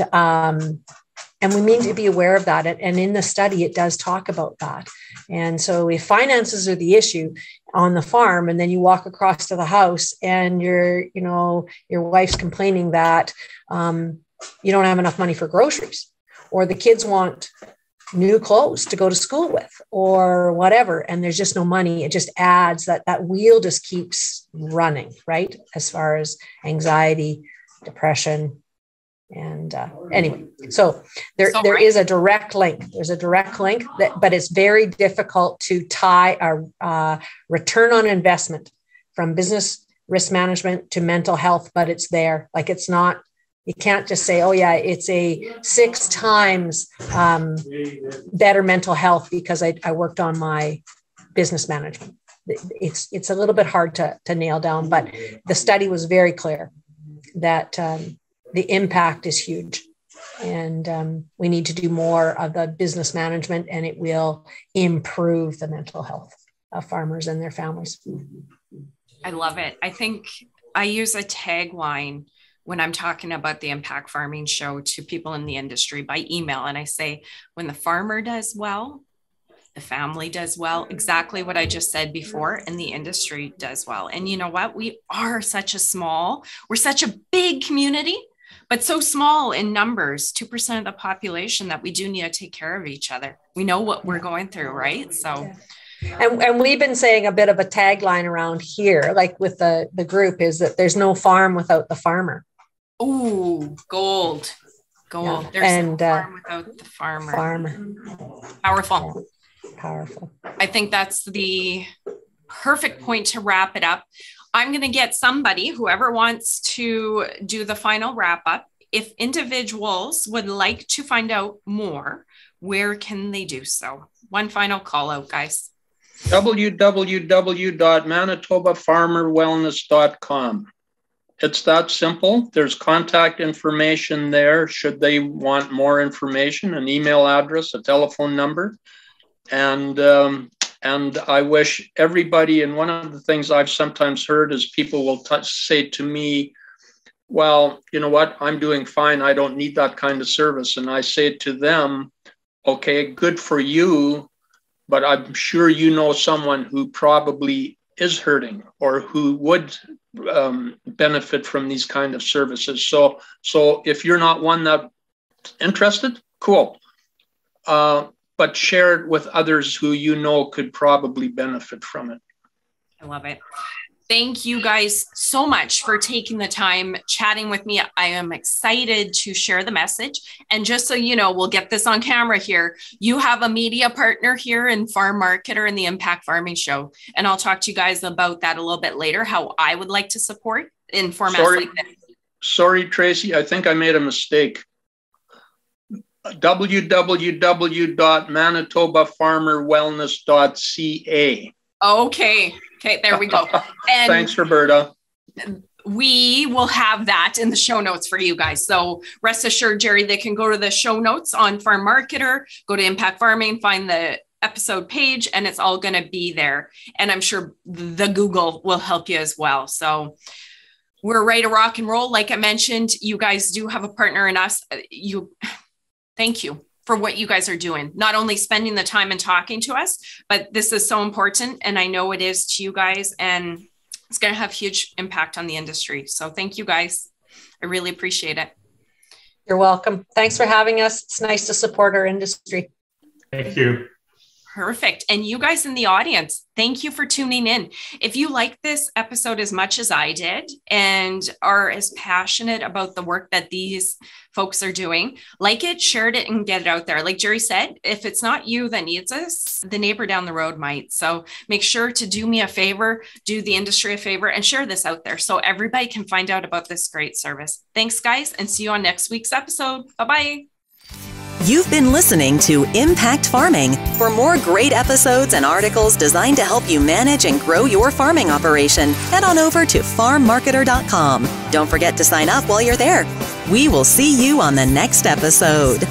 we need to be aware of that. And in the study, it does talk about that. And so if finances are the issue on the farm, and then you walk across to the house and your wife's complaining that you don't have enough money for groceries, or the kids want new clothes to go to school with, or whatever, and there's just no money, it just adds that wheel just keeps running, right? As far as anxiety, depression. And anyway, so there is a direct link. There's a direct link, but it's very difficult to tie a return on investment from business risk management to mental health, but it's there. Like, it's not, you can't just say, oh yeah, it's a 6 times better mental health because I worked on my business management. It's a little bit hard to nail down, but the study was very clear that the impact is huge, and we need to do more of the business management, and it will improve the mental health of farmers and their families. I love it. I think I use a tagline when I'm talking about the Impact Farming Show to people in the industry by email. And I say, when the farmer does well, the family does well, exactly what I just said before, and the industry does well. And you know what? We're such a big community, but so small in numbers, 2% of the population, that we do need to take care of each other. We know what we're going through, right? So. And we've been saying a bit of a tagline around here, like with the group, is that there's no farm without the farmer. Oh, gold. Yeah. There's no farm without the farmer. Powerful. Powerful. I think that's the perfect point to wrap it up. I'm going to get somebody, whoever wants to do the final wrap up. If individuals would like to find out more, where can they do so? One final call out, guys. www.manitobafarmerwellness.com. It's that simple. There's contact information there should they want more information, an email address, a telephone number. And I wish everybody, and one of the things I've sometimes heard is people will say to me, well, you know what, I'm doing fine. I don't need that kind of service. And I say to them, okay, good for you, but I'm sure you know someone who probably is hurting or who would benefit from these kind of services. So if you're not one that's interested, cool. But share it with others who you know could probably benefit from it. I love it. Thank you guys so much for taking the time chatting with me. I am excited to share the message. And just so you know, we'll get this on camera here. You have a media partner here in Farm Marketer and the Impact Farming Show. And I'll talk to you guys about that a little bit later, how I would like to support in formats like this. Sorry, Tracy, I think I made a mistake. www.manitobafarmerwellness.ca. Okay, there we go. And thanks, Roberta. We will have that in the show notes for you guys. So rest assured, Gerry, they can go to the show notes on Farm Marketer, go to Impact Farming, find the episode page, and it's all going to be there. And I'm sure the Google will help you as well. So we're ready to rock and roll. Like I mentioned, you guys do have a partner in us. Thank you for what you guys are doing, not only spending the time and talking to us, but this is so important. And I know it is to you guys, and it's going to have huge impact on the industry. So thank you guys. I really appreciate it. You're welcome. Thanks for having us. It's nice to support our industry. Thank you. Perfect. And you guys in the audience, thank you for tuning in. If you like this episode as much as I did and are as passionate about the work that these folks are doing, like it, share it, and get it out there. Like Gerry said, if it's not you that needs us, the neighbor down the road might. So make sure to do me a favor, do the industry a favor, and share this out there so everybody can find out about this great service. Thanks, guys, and see you on next week's episode. Bye-bye. You've been listening to Impact Farming. For more great episodes and articles designed to help you manage and grow your farming operation, head on over to farmmarketer.com. Don't forget to sign up while you're there. We will see you on the next episode.